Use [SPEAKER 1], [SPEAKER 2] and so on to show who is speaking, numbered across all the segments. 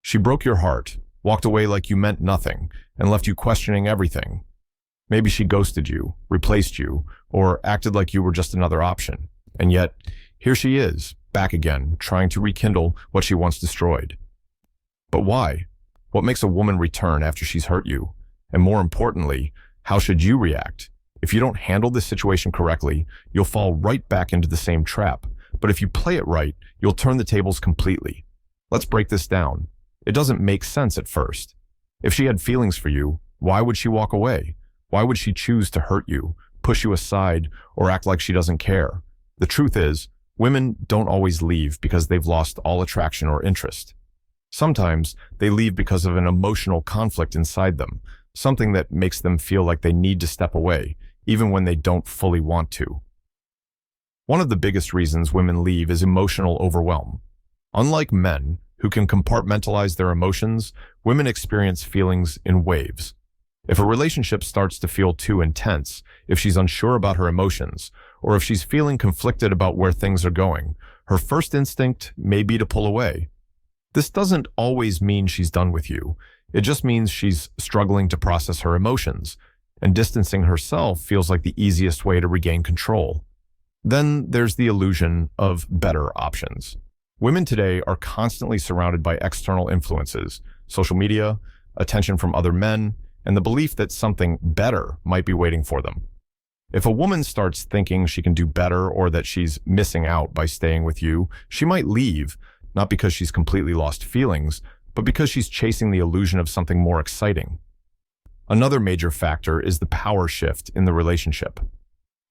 [SPEAKER 1] She broke your heart, walked away like you meant nothing, and left you questioning everything. Maybe she ghosted you, replaced you, or acted like you were just another option. And yet, here she is, back again, trying to rekindle what she once destroyed. But why? What makes a woman return after she's hurt you? And more importantly, how should you react? If you don't handle this situation correctly, you'll fall right back into the same trap. But if you play it right, you'll turn the tables completely. Let's break this down. It doesn't make sense at first. If she had feelings for you, why would she walk away? Why would she choose to hurt you, push you aside, or act like she doesn't care? The truth is, women don't always leave because they've lost all attraction or interest. Sometimes they leave because of an emotional conflict inside them, something that makes them feel like they need to step away, even when they don't fully want to. One of the biggest reasons women leave is emotional overwhelm. Unlike men, who can compartmentalize their emotions, women experience feelings in waves. If a relationship starts to feel too intense, if she's unsure about her emotions, or if she's feeling conflicted about where things are going, her first instinct may be to pull away. This doesn't always mean she's done with you. It just means she's struggling to process her emotions, and distancing herself feels like the easiest way to regain control. Then there's the illusion of better options. Women today are constantly surrounded by external influences, social media, attention from other men, and the belief that something better might be waiting for them. If a woman starts thinking she can do better or that she's missing out by staying with you, she might leave, not because she's completely lost feelings, but because she's chasing the illusion of something more exciting. Another major factor is the power shift in the relationship.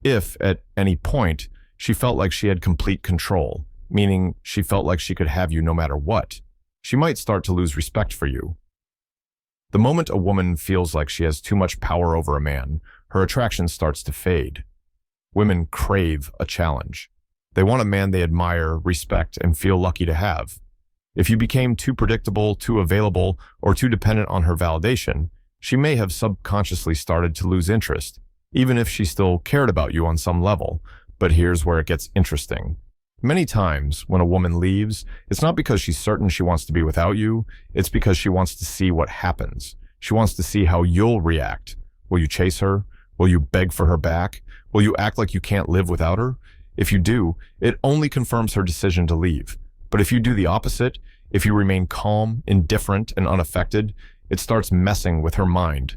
[SPEAKER 1] If, at any point, she felt like she had complete control, meaning she felt like she could have you no matter what, she might start to lose respect for you. The moment a woman feels like she has too much power over a man, her attraction starts to fade. Women crave a challenge. They want a man they admire, respect, and feel lucky to have. If you became too predictable, too available, or too dependent on her validation, she may have subconsciously started to lose interest, even if she still cared about you on some level. But here's where it gets interesting. Many times, when a woman leaves, it's not because she's certain she wants to be without you, it's because she wants to see what happens. She wants to see how you'll react. Will you chase her? Will you beg for her back? Will you act like you can't live without her? If you do, it only confirms her decision to leave. But if you do the opposite, if you remain calm, indifferent, and unaffected, it starts messing with her mind.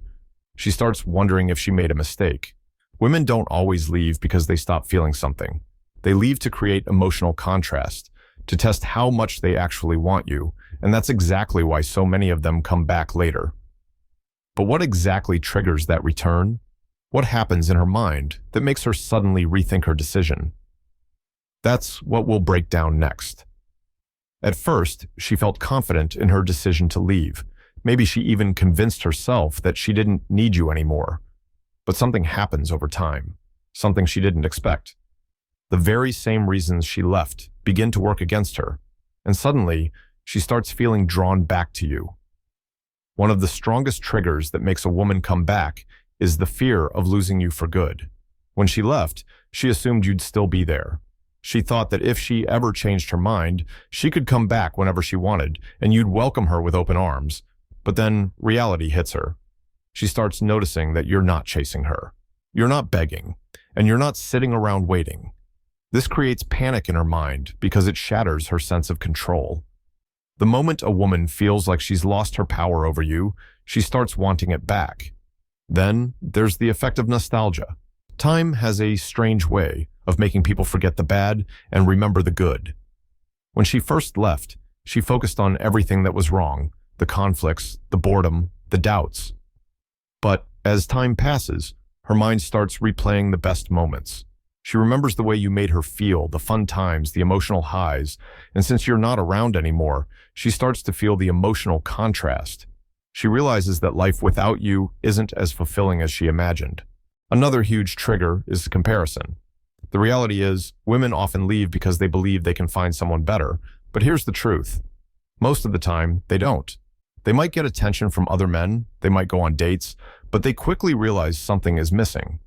[SPEAKER 1] She starts wondering if she made a mistake. Women don't always leave because they stop feeling something. They leave to create emotional contrast, to test how much they actually want you, and that's exactly why so many of them come back later. But what exactly triggers that return? What happens in her mind that makes her suddenly rethink her decision? That's what we'll break down next. At first, she felt confident in her decision to leave. Maybe she even convinced herself that she didn't need you anymore. But something happens over time, something she didn't expect. The very same reasons she left begin to work against her, and suddenly, she starts feeling drawn back to you. One of the strongest triggers that makes a woman come back is the fear of losing you for good. When she left, she assumed you'd still be there. She thought that if she ever changed her mind, she could come back whenever she wanted, and you'd welcome her with open arms. But then reality hits her. She starts noticing that you're not chasing her. You're not begging, and you're not sitting around waiting. This creates panic in her mind because it shatters her sense of control. The moment a woman feels like she's lost her power over you, she starts wanting it back. Then there's the effect of nostalgia. Time has a strange way of making people forget the bad and remember the good. When she first left, she focused on everything that was wrong, the conflicts, the boredom, the doubts. But as time passes, her mind starts replaying the best moments. She remembers the way you made her feel, the fun times, the emotional highs, and since you're not around anymore, she starts to feel the emotional contrast. She realizes that life without you isn't as fulfilling as she imagined. Another huge trigger is comparison. The reality is, women often leave because they believe they can find someone better, but here's the truth. Most of the time, they don't. They might get attention from other men, they might go on dates, but they quickly realize something is missing.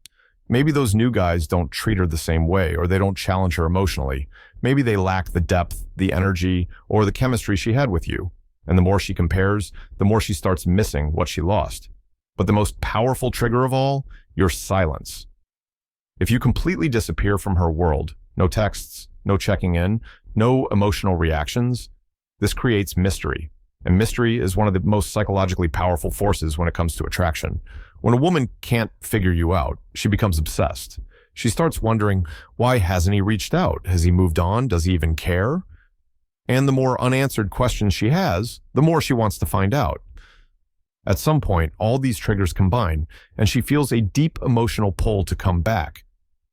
[SPEAKER 1] Maybe those new guys don't treat her the same way, or they don't challenge her emotionally. Maybe they lack the depth, the energy, or the chemistry she had with you. And the more she compares, the more she starts missing what she lost. But the most powerful trigger of all, your silence. If you completely disappear from her world, no texts, no checking in, no emotional reactions, this creates mystery. And mystery is one of the most psychologically powerful forces when it comes to attraction. When a woman can't figure you out, she becomes obsessed. She starts wondering, why hasn't he reached out? Has he moved on? Does he even care? And the more unanswered questions she has, the more she wants to find out. At some point, all these triggers combine, and she feels a deep emotional pull to come back.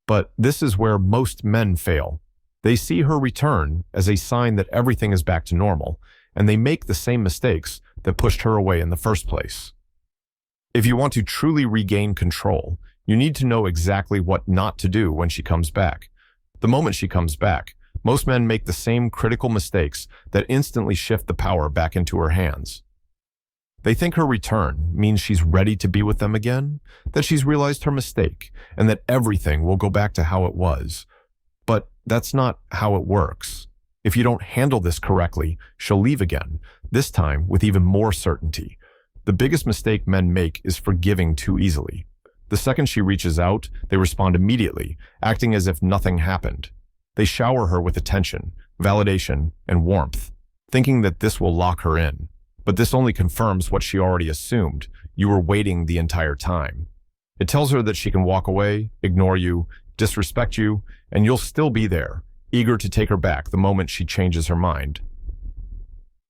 [SPEAKER 1] But this is where most men fail. They see her return as a sign that everything is back to normal, and they make the same mistakes that pushed her away in the first place. If you want to truly regain control, you need to know exactly what not to do when she comes back. The moment she comes back, most men make the same critical mistakes that instantly shift the power back into her hands. They think her return means she's ready to be with them again, that she's realized her mistake, and that everything will go back to how it was. But that's not how it works. If you don't handle this correctly, she'll leave again, this time with even more certainty. The biggest mistake men make is forgiving too easily. The second she reaches out, they respond immediately, acting as if nothing happened. They shower her with attention, validation, and warmth, thinking that this will lock her in. But this only confirms what she already assumed. You were waiting the entire time. It tells her that she can walk away, ignore you, disrespect you, and you'll still be there, eager to take her back the moment she changes her mind.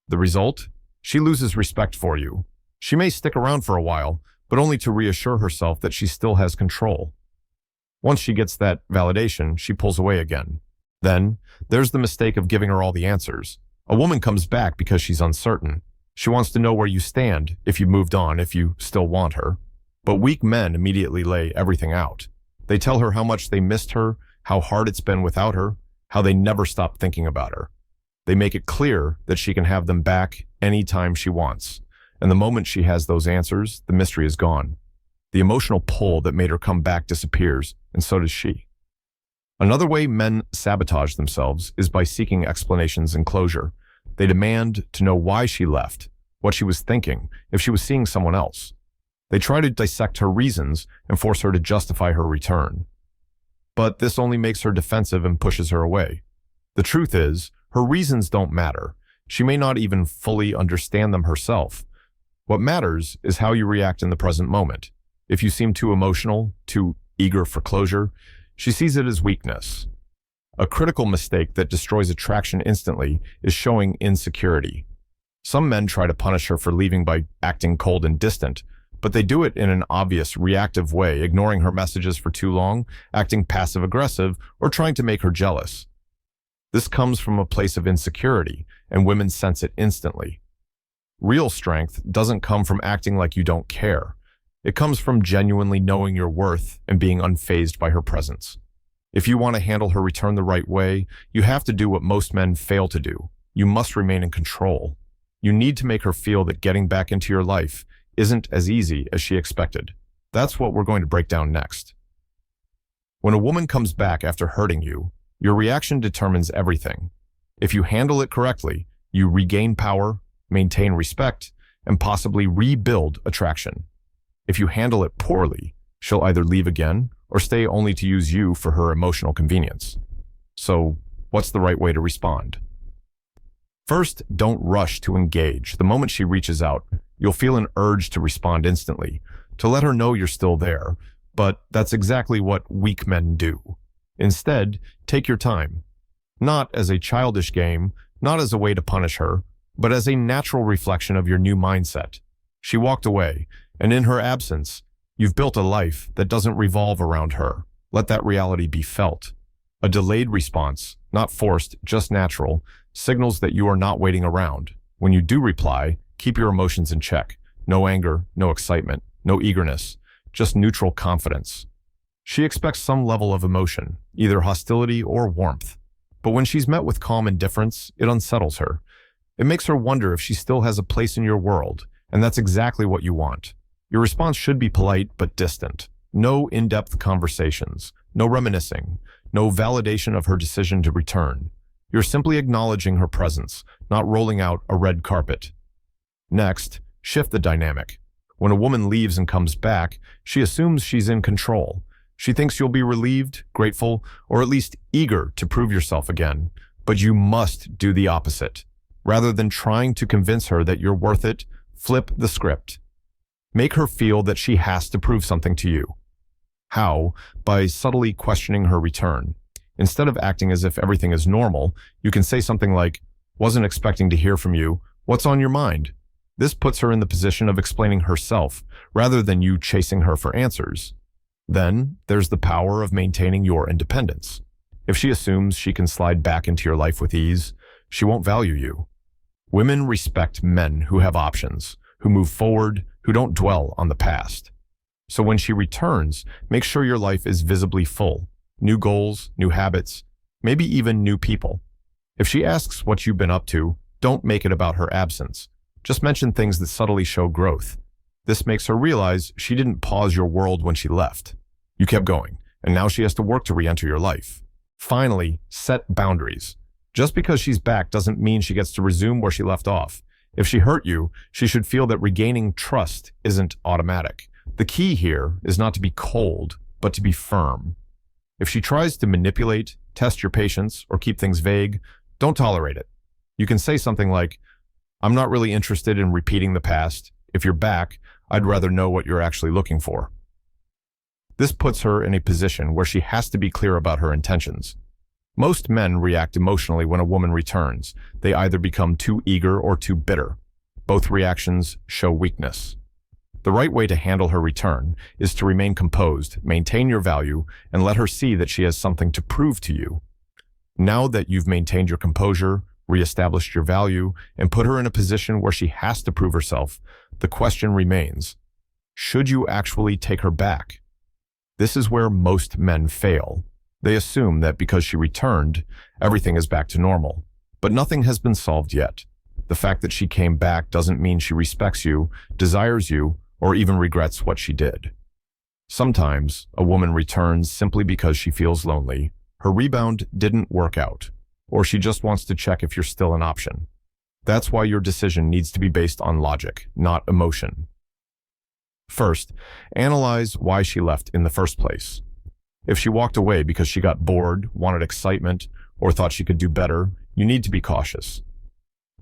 [SPEAKER 1] The result? She loses respect for you. She may stick around for a while, but only to reassure herself that she still has control. Once she gets that validation, she pulls away again. Then, there's the mistake of giving her all the answers. A woman comes back because she's uncertain. She wants to know where you stand, if you moved on, if you still want her. But weak men immediately lay everything out. They tell her how much they missed her, how hard it's been without her, how they never stopped thinking about her. They make it clear that she can have them back anytime she wants. And the moment she has those answers, the mystery is gone. The emotional pull that made her come back disappears, and so does she. Another way men sabotage themselves is by seeking explanations and closure. They demand to know why she left, what she was thinking, if she was seeing someone else. They try to dissect her reasons and force her to justify her return. But this only makes her defensive and pushes her away. The truth is, her reasons don't matter. She may not even fully understand them herself. What matters is how you react in the present moment. If you seem too emotional, too eager for closure, she sees it as weakness. A critical mistake that destroys attraction instantly is showing insecurity. Some men try to punish her for leaving by acting cold and distant, but they do it in an obvious, reactive way, ignoring her messages for too long, acting passive-aggressive, or trying to make her jealous. This comes from a place of insecurity, and women sense it instantly. Real strength doesn't come from acting like you don't care. It comes from genuinely knowing your worth and being unfazed by her presence. If you want to handle her return the right way, you have to do what most men fail to do. You must remain in control. You need to make her feel that getting back into your life isn't as easy as she expected. That's what we're going to break down next. When a woman comes back after hurting you, your reaction determines everything. If you handle it correctly, you regain power, maintain respect, and possibly rebuild attraction. If you handle it poorly, she'll either leave again or stay only to use you for her emotional convenience. So, what's the right way to respond? First, don't rush to engage. The moment she reaches out, you'll feel an urge to respond instantly, to let her know you're still there, but that's exactly what weak men do. Instead, take your time. Not as a childish game, not as a way to punish her, but as a natural reflection of your new mindset. She walked away, and in her absence, you've built a life that doesn't revolve around her. Let that reality be felt. A delayed response, not forced, just natural, signals that you are not waiting around. When you do reply, keep your emotions in check. No anger, no excitement, no eagerness, just neutral confidence. She expects some level of emotion, either hostility or warmth. But when she's met with calm indifference, it unsettles her. It makes her wonder if she still has a place in your world, and that's exactly what you want. Your response should be polite but distant. No in-depth conversations, no reminiscing, no validation of her decision to return. You're simply acknowledging her presence, not rolling out a red carpet. Next, shift the dynamic. When a woman leaves and comes back, she assumes she's in control. She thinks you'll be relieved, grateful, or at least eager to prove yourself again. But you must do the opposite. Rather than trying to convince her that you're worth it, flip the script. Make her feel that she has to prove something to you. How? By subtly questioning her return. Instead of acting as if everything is normal, you can say something like, "Wasn't expecting to hear from you. What's on your mind?" This puts her in the position of explaining herself, rather than you chasing her for answers. Then, there's the power of maintaining your independence. If she assumes she can slide back into your life with ease, she won't value you. Women respect men who have options, who move forward, who don't dwell on the past. So when she returns, make sure your life is visibly full. New goals, new habits, maybe even new people. If she asks what you've been up to, don't make it about her absence. Just mention things that subtly show growth. This makes her realize she didn't pause your world when she left. You kept going, and now she has to work to re-enter your life. Finally, set boundaries. Just because she's back doesn't mean she gets to resume where she left off. If she hurt you, she should feel that regaining trust isn't automatic. The key here is not to be cold, but to be firm. If she tries to manipulate, test your patience, or keep things vague, don't tolerate it. You can say something like, "I'm not really interested in repeating the past. If you're back, I'd rather know what you're actually looking for." This puts her in a position where she has to be clear about her intentions. Most men react emotionally when a woman returns. They either become too eager or too bitter. Both reactions show weakness. The right way to handle her return is to remain composed, maintain your value, and let her see that she has something to prove to you. Now that you've maintained your composure, reestablished your value, and put her in a position where she has to prove herself, the question remains, should you actually take her back? This is where most men fail. They assume that because she returned, everything is back to normal. But nothing has been solved yet. The fact that she came back doesn't mean she respects you, desires you, or even regrets what she did. Sometimes, a woman returns simply because she feels lonely. Her rebound didn't work out, or she just wants to check if you're still an option. That's why your decision needs to be based on logic, not emotion. First, analyze why she left in the first place. If she walked away because she got bored, wanted excitement, or thought she could do better, you need to be cautious.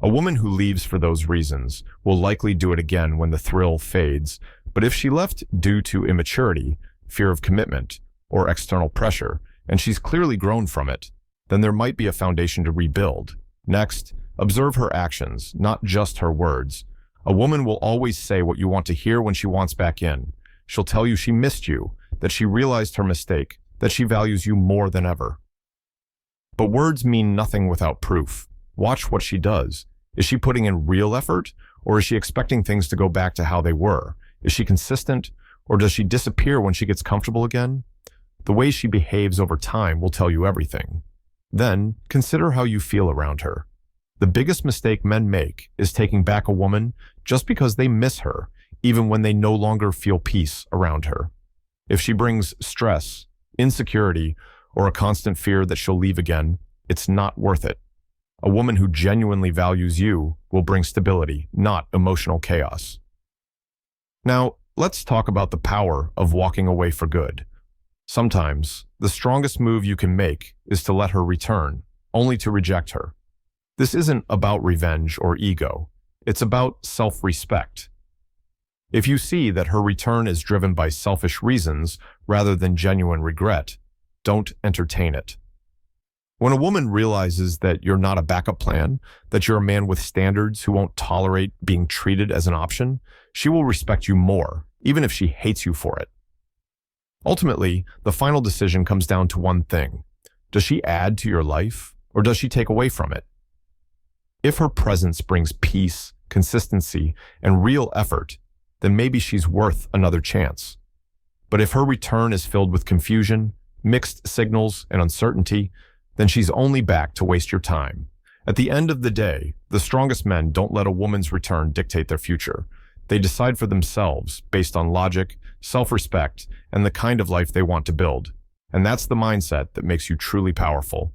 [SPEAKER 1] A woman who leaves for those reasons will likely do it again when the thrill fades, but if she left due to immaturity, fear of commitment, or external pressure, and she's clearly grown from it, then there might be a foundation to rebuild. Next, observe her actions, not just her words. A woman will always say what you want to hear when she wants back in. She'll tell you she missed you, that she realized her mistake, that she values you more than ever. But words mean nothing without proof. Watch what she does. Is she putting in real effort, or is she expecting things to go back to how they were? Is she consistent, or does she disappear when she gets comfortable again? The way she behaves over time will tell you everything. Then, consider how you feel around her. The biggest mistake men make is taking back a woman just because they miss her, even when they no longer feel peace around her. If she brings stress, insecurity, or a constant fear that she'll leave again, it's not worth it. A woman who genuinely values you will bring stability, not emotional chaos. Now, let's talk about the power of walking away for good. Sometimes, the strongest move you can make is to let her return, only to reject her. This isn't about revenge or ego. It's about self-respect. If you see that her return is driven by selfish reasons rather than genuine regret, don't entertain it. When a woman realizes that you're not a backup plan, that you're a man with standards who won't tolerate being treated as an option, she will respect you more, even if she hates you for it. Ultimately, the final decision comes down to one thing. Does she add to your life, or does she take away from it? If her presence brings peace, consistency, and real effort, then maybe she's worth another chance. But if her return is filled with confusion, mixed signals, and uncertainty, then she's only back to waste your time. At the end of the day, the strongest men don't let a woman's return dictate their future. They decide for themselves based on logic, self-respect, and the kind of life they want to build. And that's the mindset that makes you truly powerful.